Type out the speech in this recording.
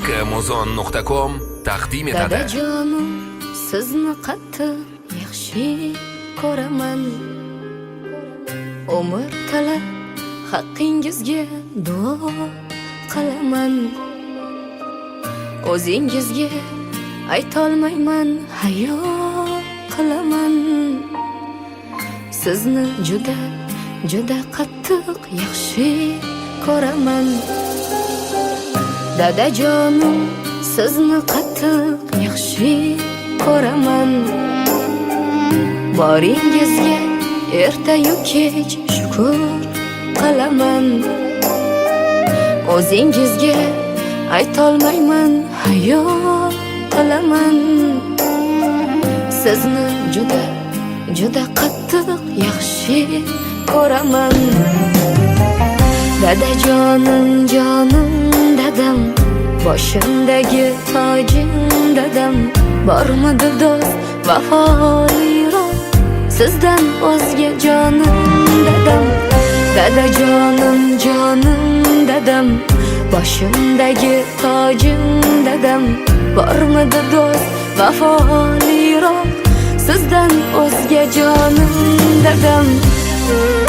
kmuzon.com taqdim etadi. Dadajonim, sizni qattiq yaxshi ko'raman. Umr talab haqqingizga duo qilaman. O'zingizga aytolmayman, hayo qilaman. Sizni juda qattiq yaxshi ko'raman. Dadajonim, sizni qattiq yaxshi ko'raman. Boringizga ertayu kech shukr qilaman. O'zingizga aytolmayman, hayo qilaman. Sizni juda qattiq yaxshi ko'raman. Dadajonim, jonim dadam, boshimdagi tojim dadam, bormidi do'st vafoliroq sizdan o'zga jonim dadam. Dadajonim, jonim dadam, boshimdagi tojim dadam, bormidi do'st vafoliroq sizdan o'zga jonim dadam.